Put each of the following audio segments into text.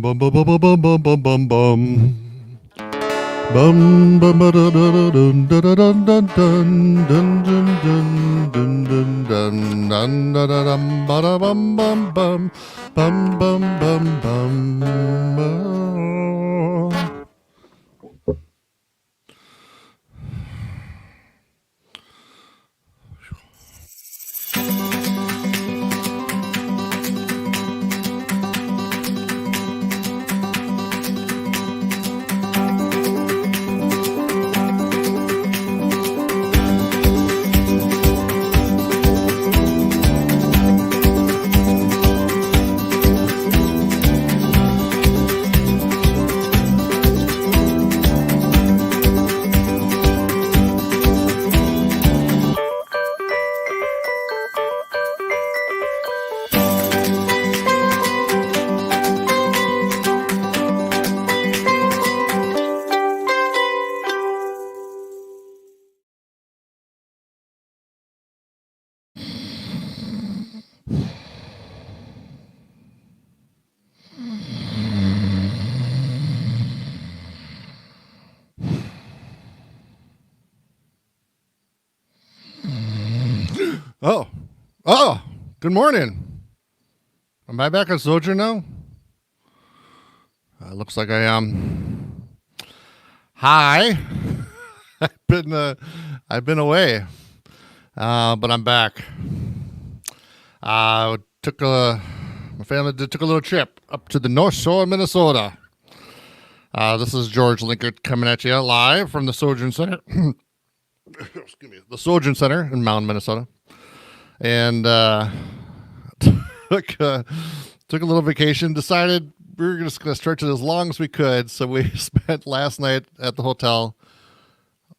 bum bum bum bum bum bum bum bum. Bum bum ba da da dun da da dun dun dun dun dun dun dun dun dun da da dum ba da bum bum bum bum bum bum bum. Oh, good morning. Am I back on Sojourn now? Looks like I am. Hi. I've been away, but I'm back. My family took a little trip up to the North Shore of Minnesota. This is George Linkert coming at you live from the Sojourn Center. Excuse me, the Sojourn Center in Mountain, Minnesota. And took a little vacation, decided we were just going to stretch it as long as we could. So we spent last night at the hotel,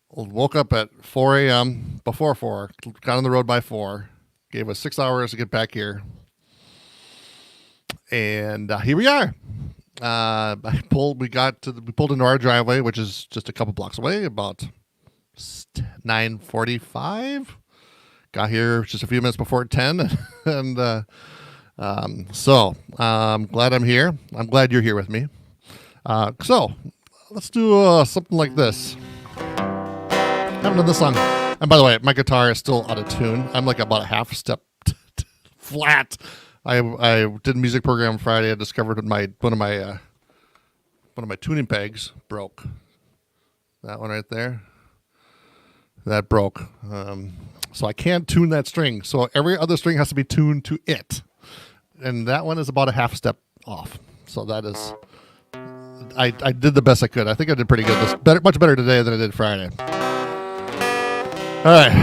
woke up at 4 a.m., before 4, got on the road by 4, gave us 6 hours to get back here. And here we are. We pulled into our driveway, which is just a couple blocks away, about 9:45. Got here just a few minutes before 10, and so I'm glad I'm here. I'm glad you're here with me. So let's do something like this. I haven't done this song. And by the way, my guitar is still out of tune. I'm like about a half step flat. I did a music program Friday. I discovered one of my tuning pegs broke. That one right there. That broke. So I can't tune that string. So every other string has to be tuned to it. And that one is about a half step off. So that is, I did the best I could. I think I did pretty good. Much better today than I did Friday. All right,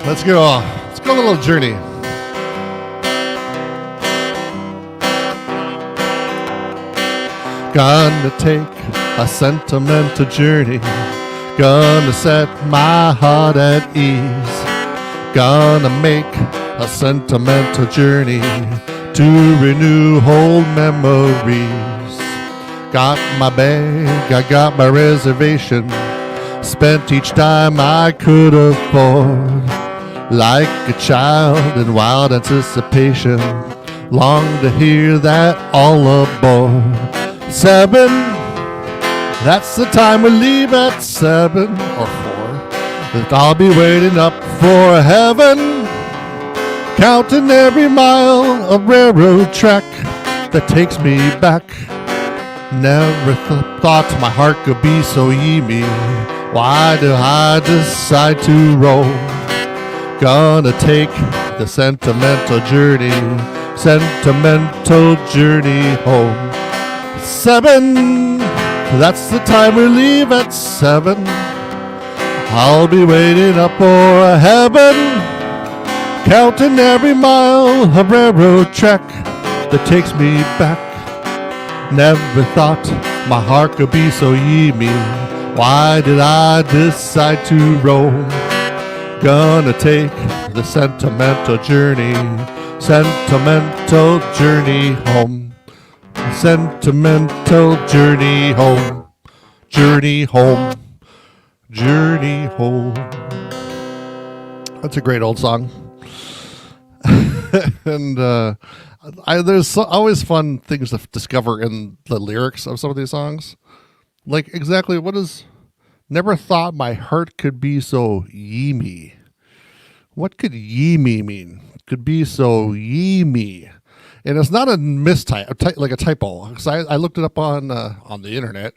let's go. Let's go on a little journey. Gonna take a sentimental journey. Gonna set my heart at ease. Gonna make a sentimental journey to renew old memories. Got my bag, I got my reservation. Spent each time I could afford. Like a child in wild anticipation. Long to hear that all aboard. 7, that's the time we leave at 7 or 4. That I'll be waiting up for heaven, counting every mile of railroad track that takes me back. Never thought my heart could be so yeamy. Why do I decide to roll? Gonna take the sentimental journey home. 7, that's the time we leave at 7. I'll be waiting up for heaven, counting every mile of railroad track that takes me back. Never thought my heart could be so yeamy. Why did I decide to roam? Gonna take the sentimental journey home. Sentimental journey home. Journey home. Journey home. That's a great old song. And There's always fun things to discover in the lyrics of some of these songs. Like exactly what is. Never thought my heart could be so yeemy. What could yeemy mean? Could be so yeemy. And it's not a mistype, like a typo. Because I looked it up on the internet,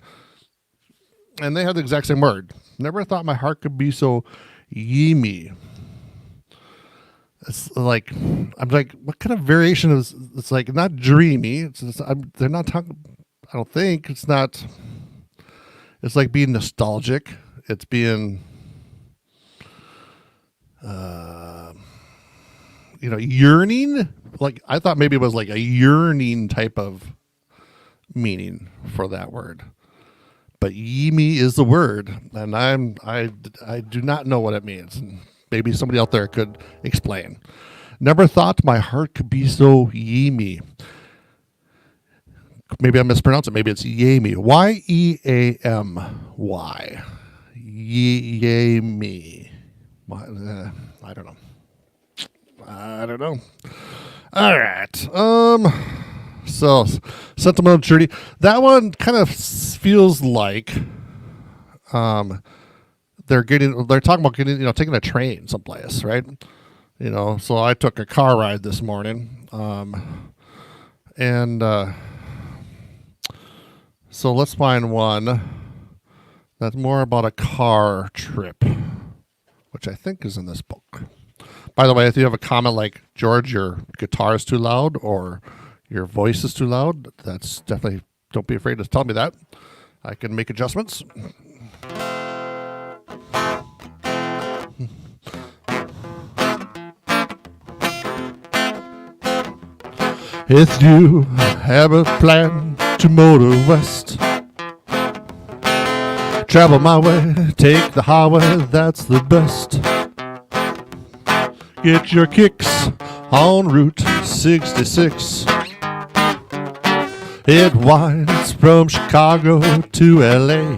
and they have the exact same word. Never thought my heart could be so yeemy. It's like I'm like, what kind of variation is? It's like not dreamy. They're not talking. I don't think it's not. It's like being nostalgic. It's being, yearning. Like I thought maybe it was like a yearning type of meaning for that word. But yeemy is the word, and I do not know what it means. And maybe somebody out there could explain. Never thought my heart could be so yeemy. Maybe I mispronounced it. Maybe it's Yamy. Y-E-A-M-Y. Yamy. I don't know. All right. So Sentimental Journey. That one kind of feels like they're talking about getting, taking a train someplace, right? So I took a car ride this morning. So let's find one that's more about a car trip, which I think is in this book. By the way, if you have a comment like, George, your guitar is too loud or your voice is too loud, that's definitely, don't be afraid to tell me that. I can make adjustments. If you have a plan to motor west, travel my way, take the highway, that's the best. Get your kicks on Route 66. It winds from Chicago to LA.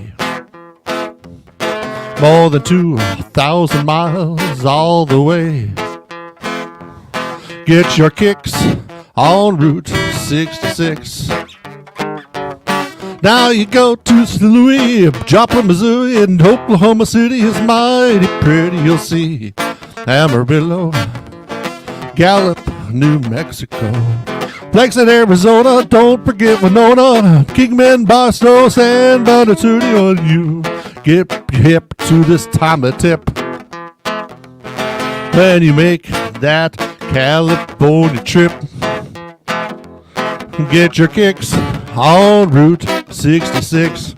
More than 2,000 miles all the way. Get your kicks on Route 66. Now you go to St. Louis, Joplin, Missouri, and Oklahoma City is mighty pretty, you'll see. Amarillo, Gallup, New Mexico, Flagstaff, Arizona, don't forget Winona, Kingman, Barstow, San Bernardino, you get hip to this time of tip. When you make that California trip, get your kicks on Route 66.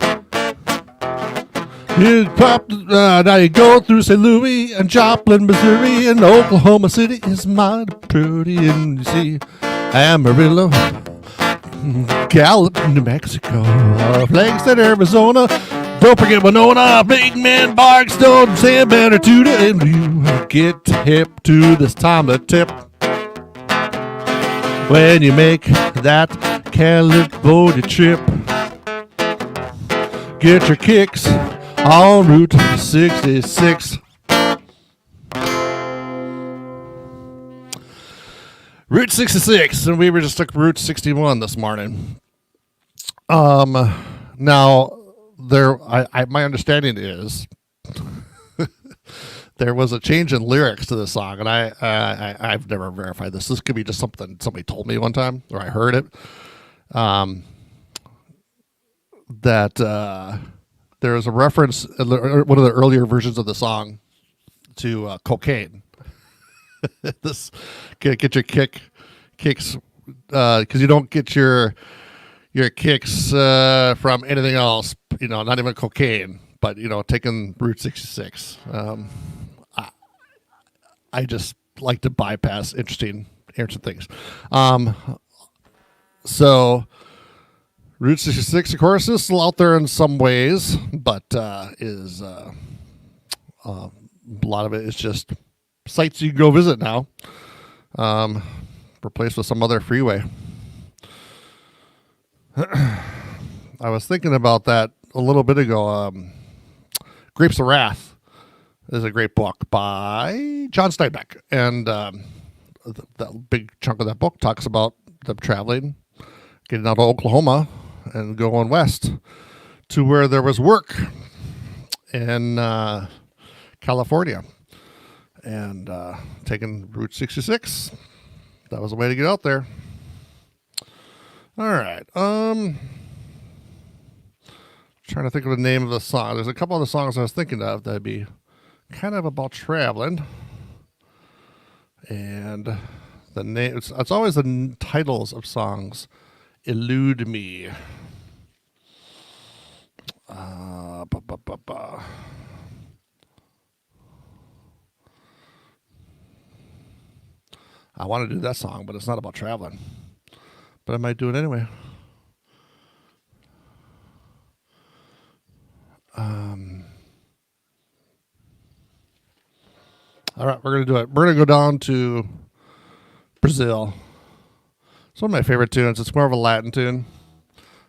Now you go through St. Louis and Joplin, Missouri, and Oklahoma City is mighty pretty, and you see Amarillo, Gallup, New Mexico, Flagstaff, Arizona. Don't forget Winona, Big Man, Barstow, San Bernardino, and you get hip to this time of tip. When you make that California trip, get your kicks on Route 66. Route 66, and we just took Route 61 this morning. Now my understanding is there was a change in lyrics to the song, and I've never verified this. This could be just something somebody told me one time, or I heard it. That there is a reference in one of the earlier versions of the song to cocaine. This get your kicks because you don't get your kicks from anything else. Not even cocaine, but taking Route 66. I just like to bypass interesting things. So Route 66, of course, is still out there in some ways, but is a lot of it is just sites you can go visit now, replaced with some other freeway. I was thinking about that a little bit ago. Grapes of Wrath is a great book by John Steinbeck, and that big chunk of that book talks about up traveling, getting out of Oklahoma and going west to where there was work in California, and taking Route 66. That was the way to get out there. All right. Trying to think of the name of the song. There's a couple of the songs I was thinking of that'd be kind of about traveling. And the name, it's always the titles of songs elude me. I want to do that song, but it's not about traveling. But I might do it anyway. All right, we're going to do it. We're going to go down to Brazil. It's one of my favorite tunes. It's more of a Latin tune,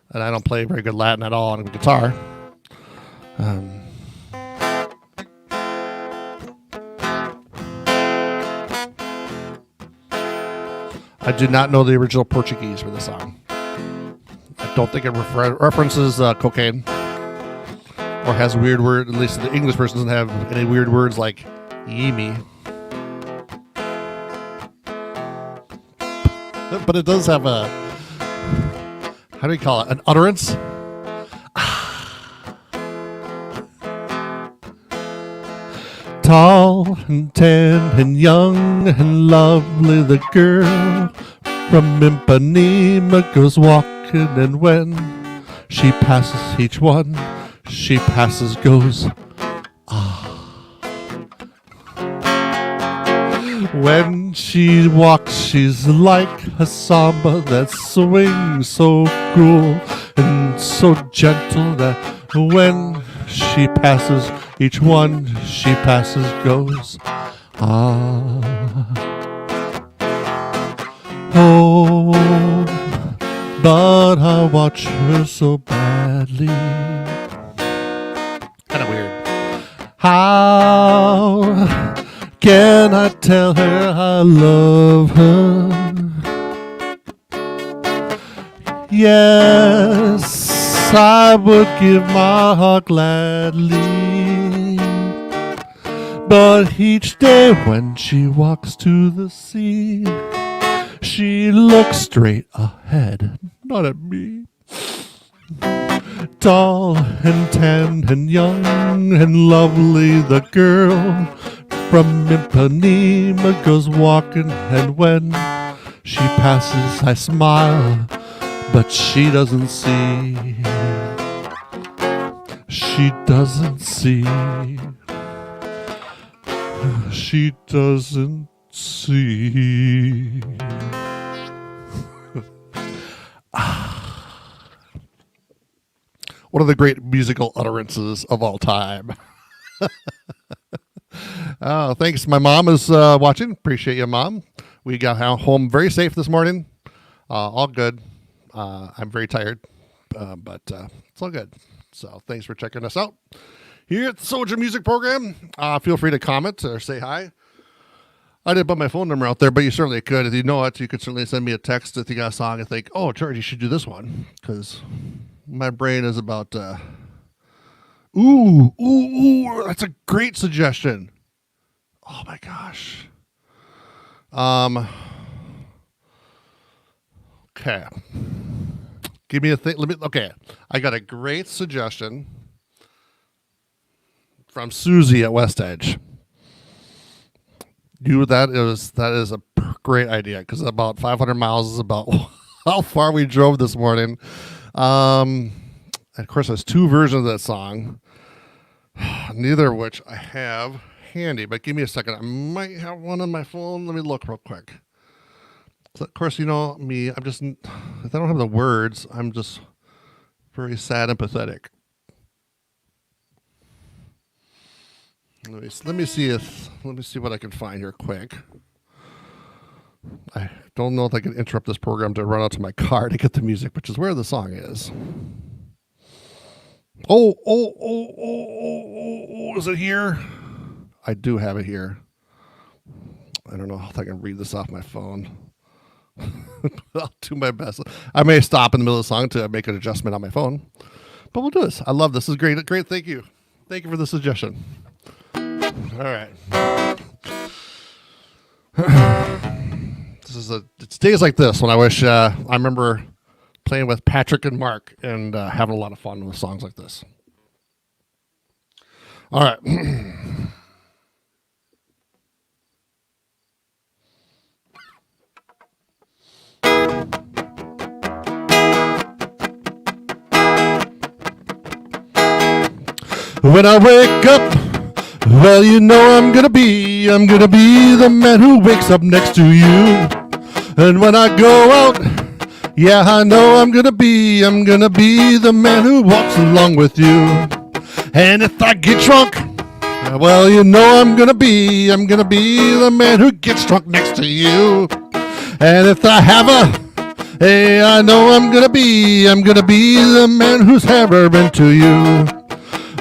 and I don't play very good Latin at all on the guitar. I do not know the original Portuguese for the song. I don't think it references cocaine or has weird words. At least the English version doesn't have any weird words like "yemi." But it does have a, how do you call it? An utterance? Tall and tan and young and lovely, the girl from Ipanema goes walking, and when she passes each one, she passes, goes, ah. When she walks, she's like a samba that swings so cool and so gentle that when she passes each one, she passes, goes, ah. Oh, but I watch her so badly. Kind of weird. How can I tell her I love her? Yes, I would give my heart gladly. But each day when she walks to the sea, she looks straight ahead, not at me. Tall and tan and young and lovely, the girl from Ipanema goes walking, and when she passes, I smile, but she doesn't see. She doesn't see. She doesn't see. One of the great musical utterances of all time. Thanks. My mom is watching. Appreciate you, Mom. We got home very safe this morning. All good. I'm very tired, but it's all good. So thanks for checking us out here at the Sojourn Music Program. Feel free to comment or say hi. I didn't put my phone number out there, but you certainly could. If you know it, you could certainly send me a text if you got a song and think, oh, George, you should do this one. Because my brain is about, ooh, that's a great suggestion. Oh, my gosh. Okay. Give me a thing. Okay. I got a great suggestion from Susie at West Edge. That is a great idea, because about 500 miles is about how far we drove this morning. And of course, there's two versions of that song, neither of which I have handy. But give me a second. I might have one on my phone. Let me look real quick. So of course, you know me. If I don't have the words, I'm just very sad and pathetic. Let me see what I can find here quick. I don't know if I can interrupt this program to run out to my car to get the music, which is where the song is. Oh, is it here? I do have it here. I don't know if I can read this off my phone. I'll do my best. I may stop in the middle of the song to make an adjustment on my phone, but we'll do this. I love this. This is great. Great. Thank you. Thank you for the suggestion. All right. It's days like this when I wish I remember playing with Patrick and Mark and having a lot of fun with songs like this. All right. When I wake up, well, you know I'm gonna be the man who wakes up next to you. And when I go out, yeah, I know I'm gonna be the man who walks along with you. And if I get drunk, well, you know I'm gonna be the man who gets drunk next to you. And if I have hey, I know I'm gonna be the man who's ever been to you.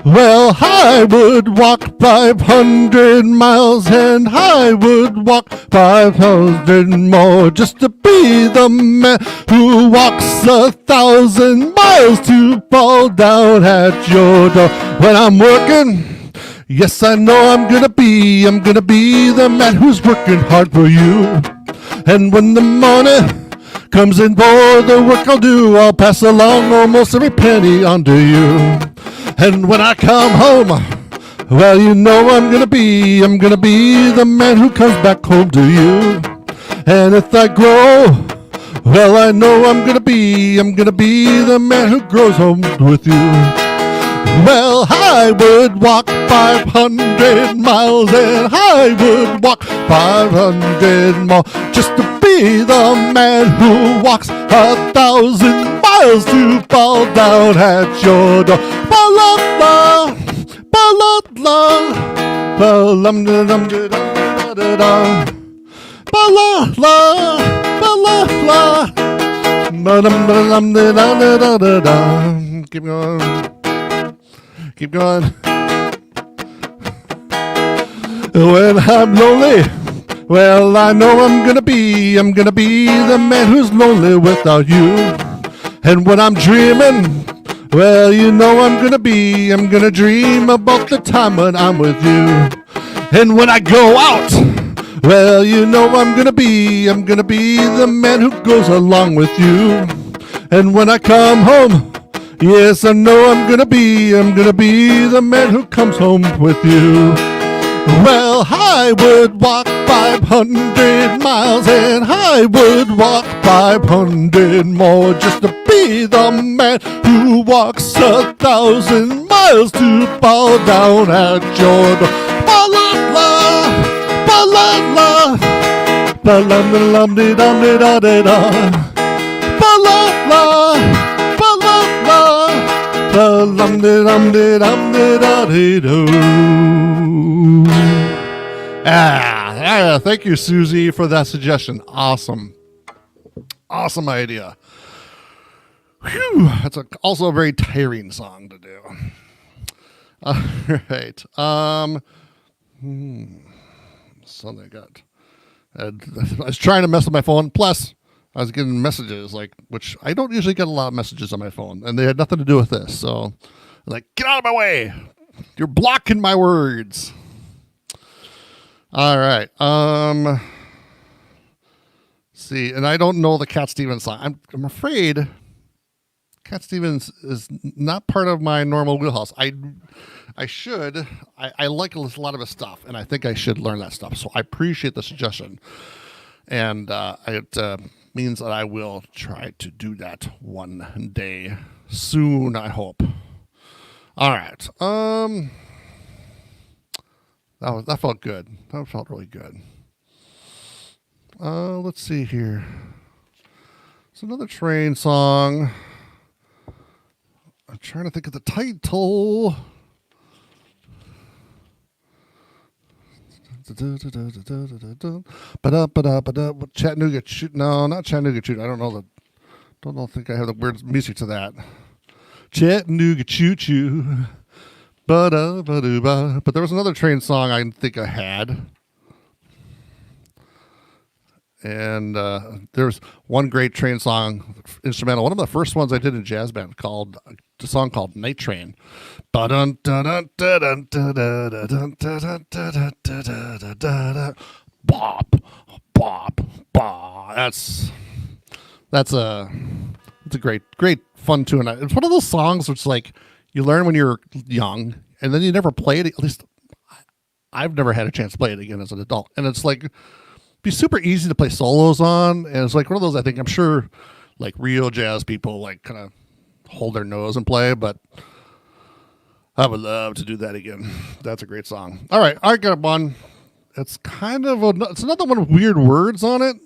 Well, I would walk 500 miles and I would walk 500 more just to be the man who walks 1,000 miles to fall down at your door. When I'm working, yes, I know I'm gonna be the man who's working hard for you. And when the morning comes in for the work I'll do, I'll pass along almost every penny on to you. And when I come home, well, you know I'm gonna be the man who comes back home to you. And if I grow, well, I know I'm gonna be the man who grows home with you. Well, I would walk 500 miles and I would walk 500 more just to be the man who walks 1,000 miles to fall down at your door. Ba-la-la, ba-la-la, ba-lum-da-dum-da-dum-da-da-da. Ba-la-la, ba-la-la, ba-dum-da-dum-da-da-da-da-da. Keep going. Keep going. When I'm lonely, well, I know I'm gonna be the man who's lonely without you. And when I'm dreaming, well, you know I'm gonna dream about the time when I'm with you. And when I go out, well, you know I'm gonna be the man who goes along with you. And when I come home, yes, I know I'm gonna be the man who comes home with you. Well, I would walk 500 miles and I would walk 500 more just to be the man who walks 1,000 miles to fall down at your door. Ba-la-la, ba-la-la, ba-la-la-la-dee-da-dee-da-dee-da. Ba-la-la, ba-la-la, ba-lum-dee-dum-dee-dum-dee-da-dee-doo. Thank you, Susie, for that suggestion. Awesome idea. Whew, that's also a very tiring song to do. All right. Something I got. I was trying to mess with my phone. Plus, I was getting messages, which I don't usually get a lot of messages on my phone, and they had nothing to do with this. So, get out of my way. You're blocking my words. All right. See, and I don't know the Cat Stevens song. I'm afraid Cat Stevens is not part of my normal wheelhouse. I should. I like a lot of his stuff, and I think I should learn that stuff. So I appreciate the suggestion, and it means that I will try to do that one day soon. I hope. All right. That felt good. That felt really good. Let's see here. It's another train song. I'm trying to think of the title. Chattanooga Choo. No, not Chattanooga Choo. I don't know don't think I have the words music to that. Chattanooga Choo Choo. But there was another train song I think I had. And there's one great train song instrumental. One of the first ones I did in jazz band called a song called Night Train. Bop, bop, bop. That's a great fun tune. It's one of those songs which like you learn when you're young and then you never play it. At least I've never had a chance to play it again as an adult. And it's like be super easy to play solos on, and it's like one of those I'm sure like real jazz people like kind of hold their nose and play, but I would love to do that again. That's a great song. All right, I got one. It's kind of it's another one with weird words on it.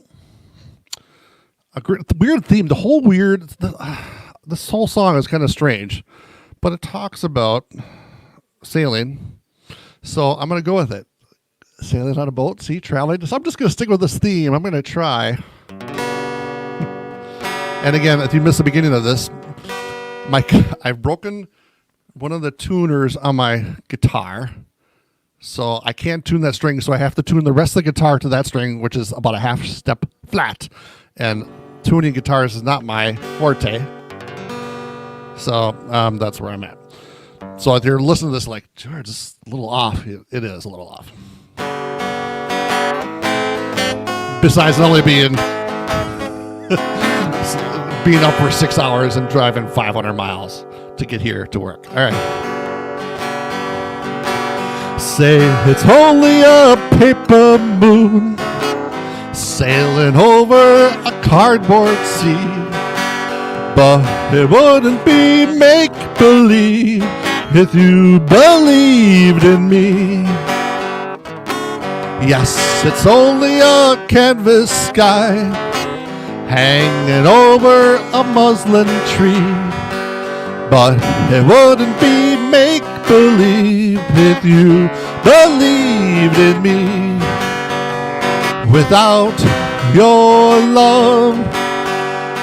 Weird theme. The whole weird. This whole song is kind of strange, but it talks about sailing. So I'm going to go with it. Sailing on a boat, sea, traveling. So I'm just going to stick with this theme. I'm going to try. And again, if you missed the beginning of this, I've broken one of the tuners on my guitar. So I can't tune that string, so I have to tune the rest of the guitar to that string, which is about a half step flat. And tuning guitars is not my forte. So that's where I'm at. So if you're listening to this like, George, it's a little off. It is a little off. Besides only being up for 6 hours and driving 500 miles to get here to work. All right. Say it's only a paper moon sailing over a cardboard sea, but it wouldn't be make-believe if you believed in me. Yes, it's only a canvas sky hanging over a muslin tree, but it wouldn't be make-believe if you believed in me. Without your love,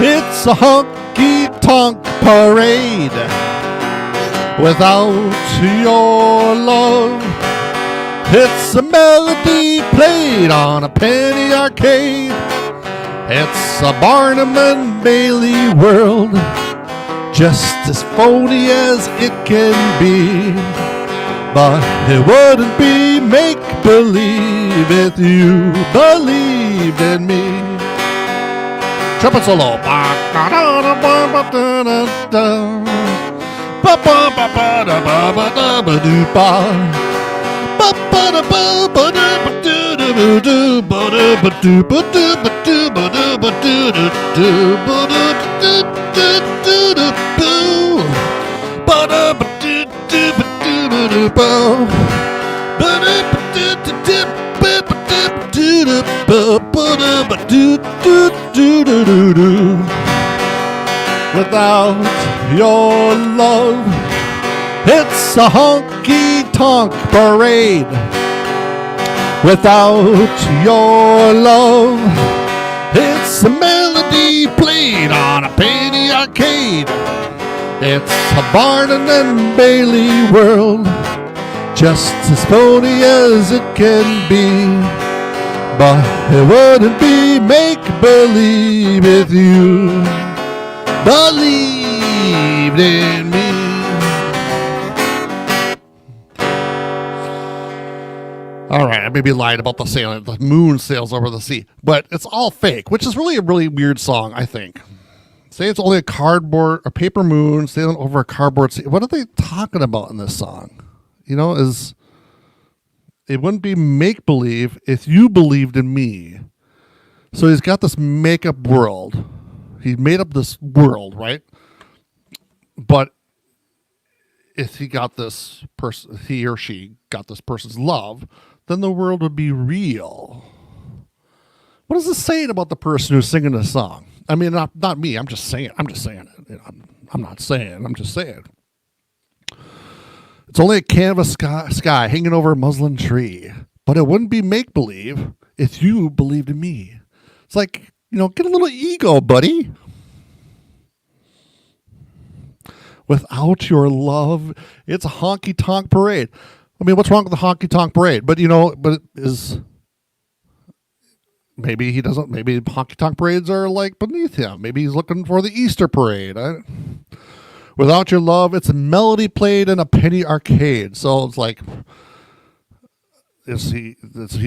it's a honky-tonk parade. Without your love, it's a melody played on a penny arcade. It's a Barnum and Bailey world, just as phony as it can be. But it wouldn't be make-believe if you believed in me. Trumpet solo. Without your love, it's a honky-tonk parade. Without your love, it's a melody played on a penny arcade. It's a Barnum and Bailey world, just as phony as it can be. But it wouldn't be make-believe if you believed in me. All right, I may be lying about the sailing. The moon sails over the sea, but it's all fake, which is really a really weird song, I think. Say it's only a paper moon sailing over a cardboard sea. What are they talking about in this song? You know, it wouldn't be make-believe if you believed in me. So he's got this make-up world. He made up this world, right? But if he got this person, he or she got this person's love, then the world would be real. What is this saying about the person who's singing this song? I mean, not me. I'm just saying it. You know, I'm not saying. I'm just saying. It's only a canvas sky hanging over a muslin tree, but it wouldn't be make-believe if you believed in me. It's like, you know, get a little ego, buddy. Without your love, it's a honky-tonk parade. I mean, what's wrong with the honky-tonk parade? But, you know, but it is maybe he doesn't. Maybe honky tonk parades are like beneath him. Maybe he's looking for the Easter parade. Without Your Love, it's a melody played in a penny arcade. So it's like, he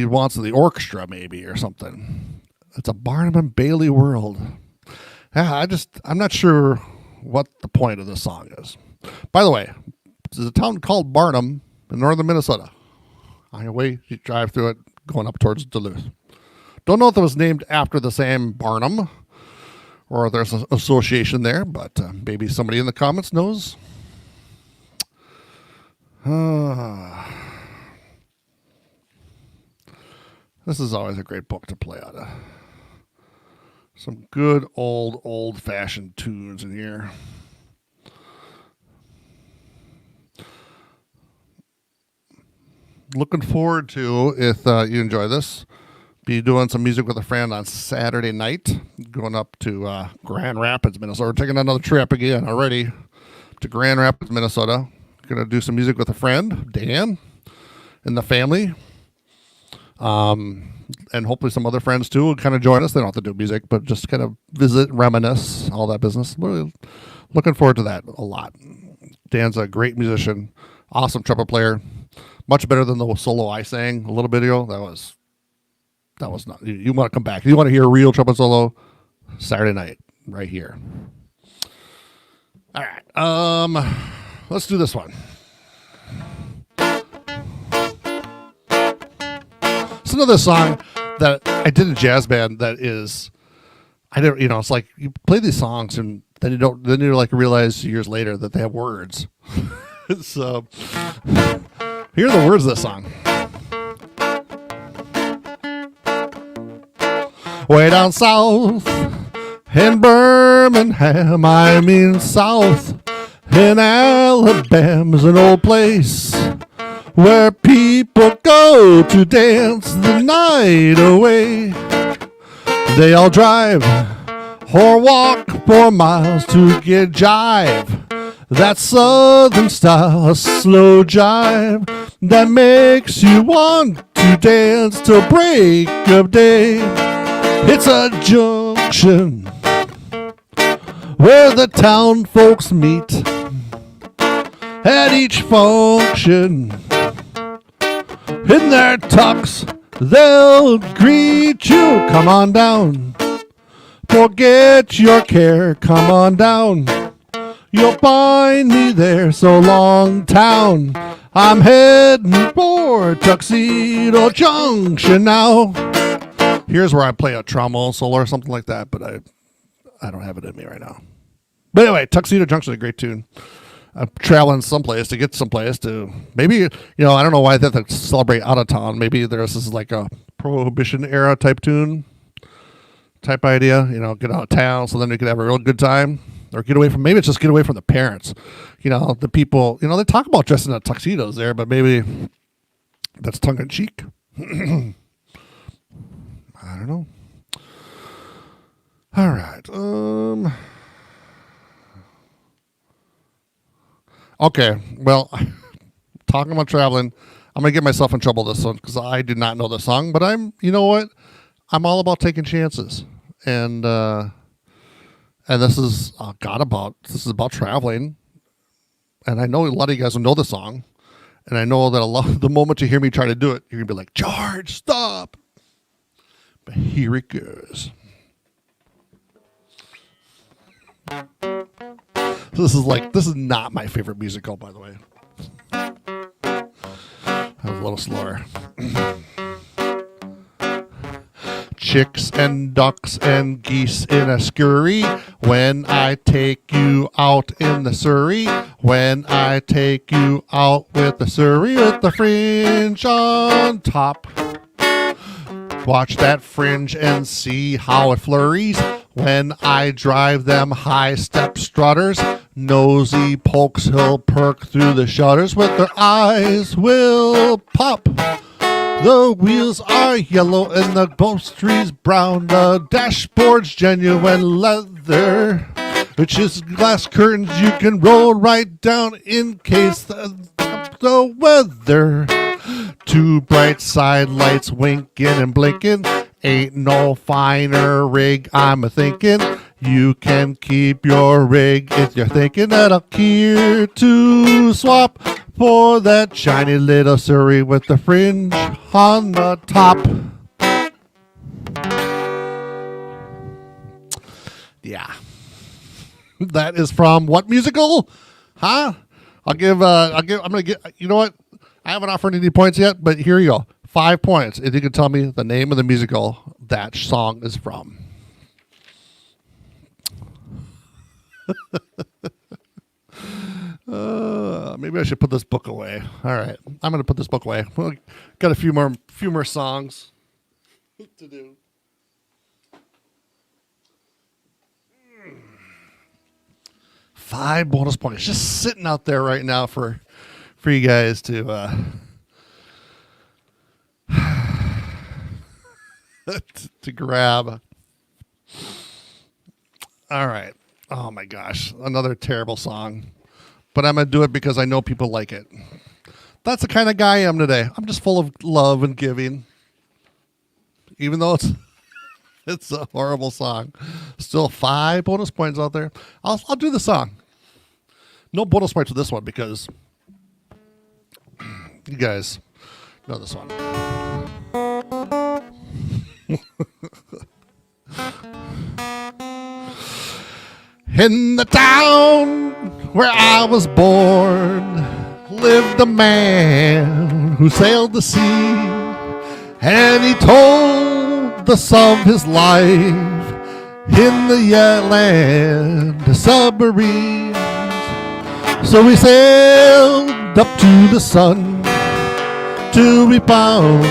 wants the orchestra maybe or something. It's a Barnum and Bailey world. Yeah, I'm not sure what the point of this song is. By the way, there's a town called Barnum in northern Minnesota. On your way, you drive through it, going up towards Duluth. Don't know if it was named after the same Barnum or there's an association there, but maybe somebody in the comments knows. This is always a great book to play out of. Some good old-fashioned tunes in here. Looking forward to, if you enjoy this, be doing some music with a friend on Saturday night, going up to Grand Rapids, Minnesota. We're taking another trip again already to Grand Rapids, Minnesota. Going to do some music with a friend, Dan, and the family. And hopefully some other friends too will kind of join us. They don't have to do music, but just kind of visit, reminisce, all that business. Really looking forward to that a lot. Dan's a great musician, awesome trumpet player, much better than the solo I sang a little bit ago. That was not. You want to come back? You want to hear a real trumpet solo? Saturday night, right here. All right. Let's do this one. It's another song that I did in jazz band that is, it's like you play these songs and then you like realize years later that they have words. So here are the words of this song. Way down south in Birmingham, I mean south in Alabama's an old place where people go to dance the night away. They all drive or walk 4 miles to get jive. That southern style, a slow jive that makes you want to dance till break of day. It's a junction where the town folks meet. At each function, in their tux, they'll greet you. Come on down, forget your care, come on down. You'll find me there, so long town. I'm heading for Tuxedo Junction now. Here's where I play a trombone solo or something like that, but I don't have it in me right now. But anyway, Tuxedo Junction is a great tune. I'm traveling someplace to get someplace to maybe, I don't know why they have to celebrate out of town. Maybe this is like a Prohibition era type tune, type idea, get out of town so then you can have a real good time or get away from, maybe it's just get away from the parents, the people, they talk about dressing in tuxedos there, but maybe that's tongue in cheek. I don't know. All right. Okay, well, talking about traveling, I'm going to get myself in trouble this one because I did not know the song, but you know what? I'm all about taking chances. And this is this is about traveling. And I know a lot of you guys will know the song. And I know that the moment you hear me try to do it, you're going to be like, George, stop. But here it goes. This is not my favorite musical, by the way. That was a little slower. Chicks and ducks and geese in a scurry when I take you out in the Surrey. When I take you out with the Surrey with the fringe on top. Watch that fringe and see how it flurries when I drive them high-step strutters. Nosy pokes will perk through the shutters with their eyes will pop. The wheels are yellow and the upholstery's brown. The dashboard's genuine leather, which is glass curtains you can roll right down in case the weather. Two bright side lights winking and blinking Ain't no finer rig, I'm a-thinking. You can keep your rig if you're thinking that I'll care to swap for that shiny little Surrey with the fringe on the top. Yeah. That is from what musical? Huh? I'm gonna get, you know what? I haven't offered any points yet, but here you go. 5 points if you can tell me the name of the musical that song is from. Maybe I should put this book away. All right, I'm gonna put this book away. Got a few more songs to do. 5 bonus points just sitting out there right now for you guys to to grab. All right. Oh my gosh, another terrible song, but I'm gonna do it because I know people like it. That's the kind of guy I am today. I'm just full of love and giving, even though it's a horrible song. Still 5 bonus points out there. I'll do the song. No bonus points for this one because you guys know this one. In the town where I was born lived a man who sailed the sea, and he told the sum of his life in the land of submarines. So we sailed up to the sun till we found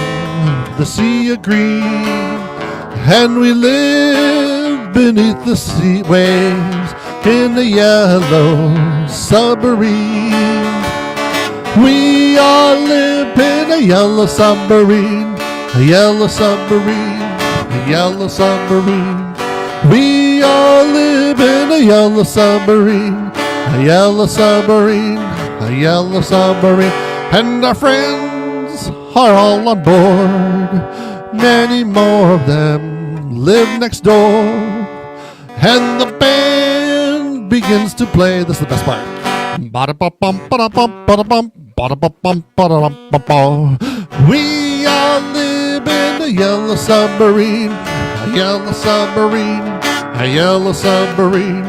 the sea of green, and we lived beneath the sea waves in the yellow submarine. We all live in a yellow submarine, a yellow submarine, a yellow submarine. We all live in a yellow submarine, a yellow submarine, a yellow submarine. And our friends are all on board. Many more of them live next door. And the band begins to play. This is the best part. We all live in a yellow submarine, a yellow submarine, a yellow submarine.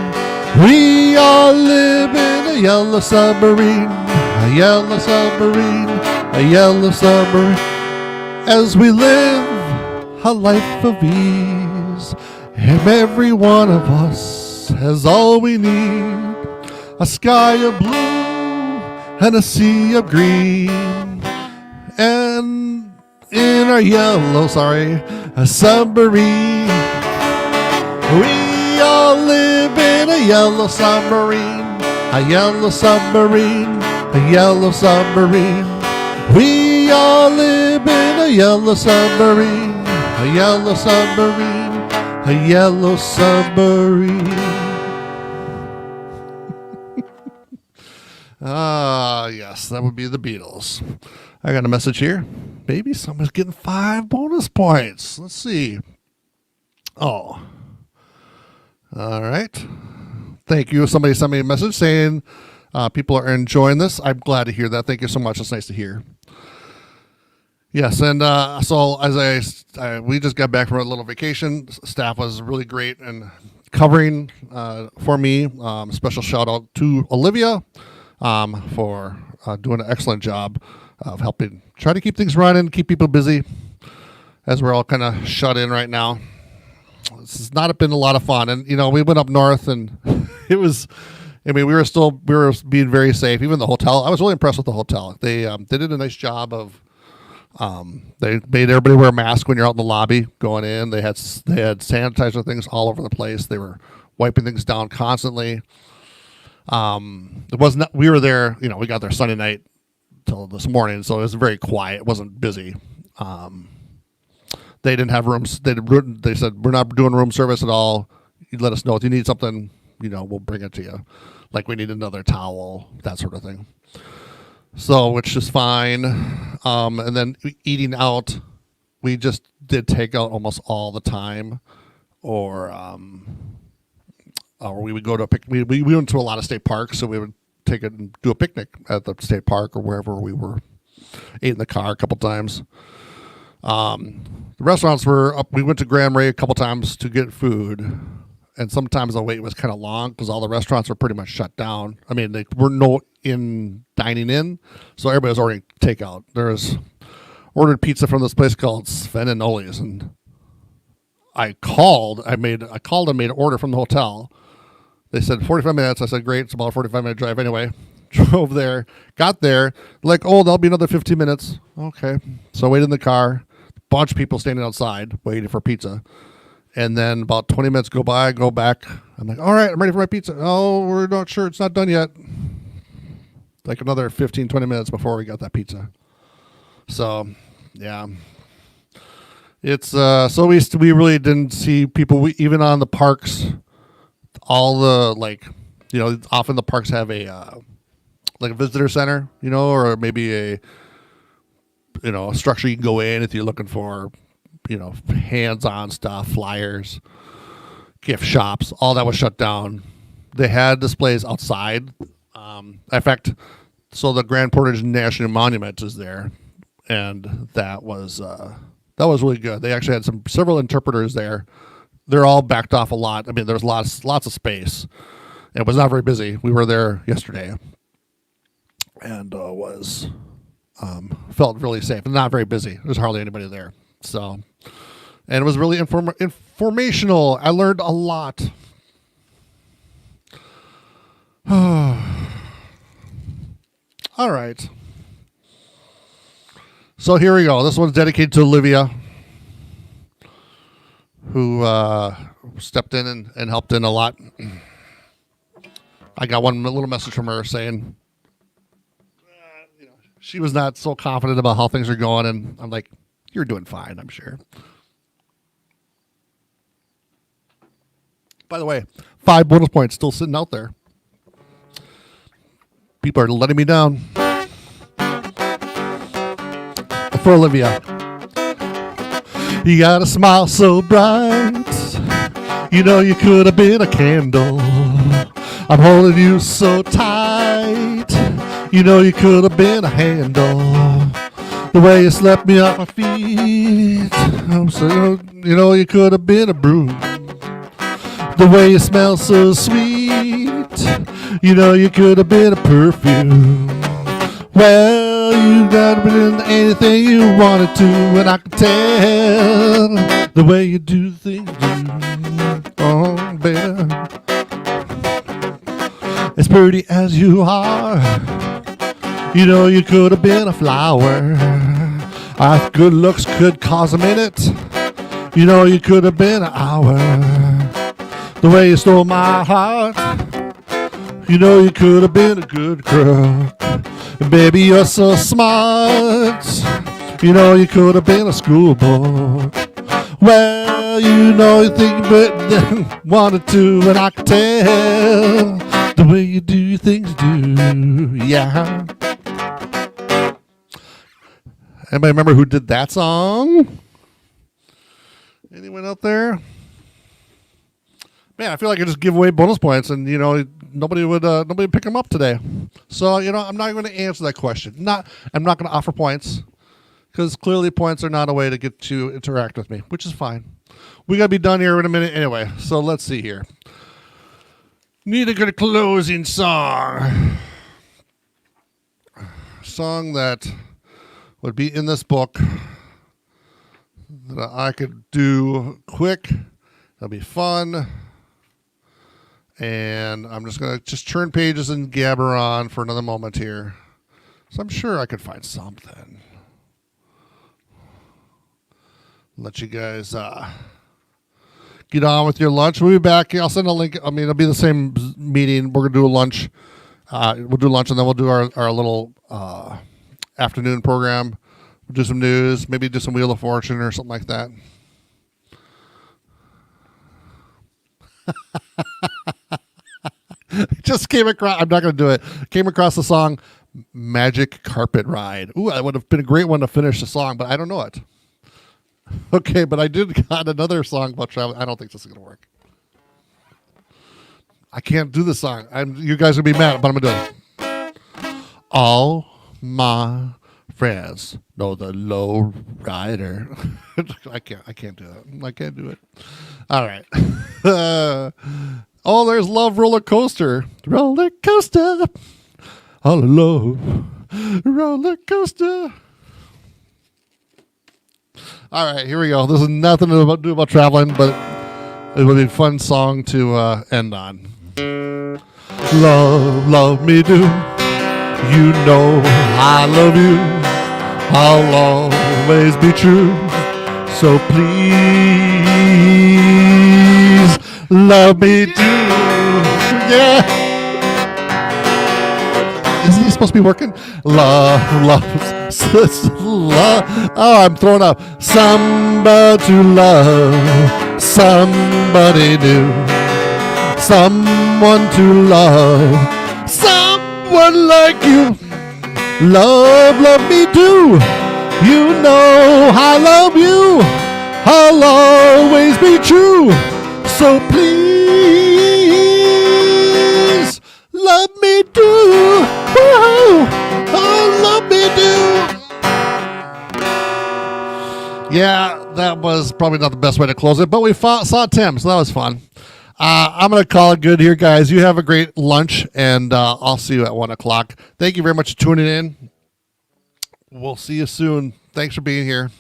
We all live in a yellow submarine, a yellow submarine, a yellow submarine. As we live a life of ease, and every one of us has all we need. A sky of blue and a sea of green, and in our yellow, a submarine. We all live in a yellow submarine, a yellow submarine, a yellow submarine. We all live in a yellow submarine, a yellow submarine, a yellow submarine. Yes, that would be the Beatles. I got a message here. Maybe someone's getting 5 bonus points. Let's see. Oh. All right. Thank you. Somebody sent me a message saying people are enjoying this. I'm glad to hear that. Thank you so much. It's nice to hear. Yes, and so as we just got back from a little vacation. Staff was really great and covering for me. Special shout out to Olivia for doing an excellent job of helping try to keep things running, keep people busy as we're all kind of shut in right now. This has not been a lot of fun. And, we went up north and it was, we were being very safe. Even the hotel, I was really impressed with the hotel. They did a nice job of, they made everybody wear a mask when you're out in the lobby going in. They had sanitizer things all over the place. They were wiping things down constantly. It wasn't, we were there, we got there Sunday night till this morning. So it was very quiet. It wasn't busy. They didn't have rooms. They said, we're not doing room service at all. You let us know if you need something, we'll bring it to you. Like we need another towel, that sort of thing. So, which is fine. And then eating out we just did takeout almost all the time, or we would go to a we went to a lot of state parks, so we would take it and do a picnic at the state park or wherever we were. Ate in the car a couple times. The restaurants were up. We went to Grand Marais a couple times to get food, and sometimes the wait was kind of long because all the restaurants were pretty much shut down. I mean, they were no dining in, so everybody was ordering takeout. Ordered pizza from this place called Sven and Noli's, and I called and made an order from the hotel. They said 45 minutes. I said, great, it's about a 45-minute drive anyway. Drove there, got there, like, oh, there'll be another 15 minutes. Okay. So I waited in the car, bunch of people standing outside waiting for pizza. And then about 20 minutes go by, I go back. I'm like, all right, I'm ready for my pizza. Oh, we're not sure. It's not done yet. Like another 15, 20 minutes before we got that pizza. So, yeah. It's, so we really didn't see people, even on the parks, all the, like, you know, often the parks have a visitor center, you know, or maybe a structure you can go in if you're looking for, you know, hands-on stuff, flyers, gift shops, all that was shut down. They had displays outside. In fact, so the Grand Portage National Monument is there, and that was really good. They actually had several interpreters there. They're all backed off a lot. I mean, there's lots of space. It was not very busy. We were there yesterday, and felt really safe and not very busy. There's hardly anybody there. So, and it was really informational. I learned a lot. All right. So here we go. This one's dedicated to Olivia, who stepped in and helped in a lot. I got one little message from her saying, she was not so confident about how things are going, and I'm like, you're doing fine, I'm sure. By the way, 5 bonus points still sitting out there. People are letting me down. For Olivia. You got a smile so bright, you know you could have been a candle. I'm holding you so tight, you know you could have been a handle. The way you slept me off my feet, I'm so, you know you could have been a broom. The way you smell so sweet, you know you could have been a perfume. Well, you got been anything you wanted to, and I can tell the way you do things. Oh, baby, as pretty as you are, you know you could have been a flower. Our good looks could cause a minute, you know you could have been an hour. The way you stole my heart, you know you could have been a good girl. And baby, you're so smart, you know you could have been a schoolboy. Well, you know you think but wanted to, and I can tell the way you do things do, yeah. Anybody remember who did that song? Anyone out there? Man, I feel like I just give away bonus points, and you know nobody would pick them up today. So you know I'm not going to answer that question. I'm not going to offer points because clearly points are not a way to get to interact with me, which is fine. We got to be done here in a minute anyway. So let's see here. Need a good closing song. Song that would be in this book that I could do quick. That'll be fun. And I'm just going to turn pages and gabber on for another moment here. So I'm sure I could find something. Let you guys get on with your lunch. We'll be back. I'll send a link. I mean, it'll be the same meeting. We're going to do a lunch. We'll do lunch, and then we'll do our little afternoon program. We'll do some news, maybe do some Wheel of Fortune or something like that. Just came across, I'm not going to do it. Came across the song Magic Carpet Ride. Ooh, that would have been a great one to finish the song, but I don't know it. Okay, but I did got another song about travel. I don't think this is gonna work. I can't do the song. You guys will be mad, but I'm gonna do it. All my friends know the low rider. I can't do it. I can't do it. All right. Oh, there's Love Roller Coaster. Roller coaster. All alone. Roller coaster. All right, here we go. This is nothing to do about traveling, but it would be a fun song to end on. Love, love me do. You know I love you. I'll always be true. So please love me do. Yeah. Isn't he supposed to be working? Love, love, love. Oh, I'm throwing up. Somebody to love, somebody new, someone to love, someone like you. Love, love me do. You know I love you. I'll always be true. So please love me do. Whoa, oh, love me do. Yeah, that was probably not the best way to close it, but we saw Tim, so that was fun. I'm going to call it good here, guys. You have a great lunch, and I'll see you at 1 o'clock. Thank you very much for tuning in. We'll see you soon. Thanks for being here.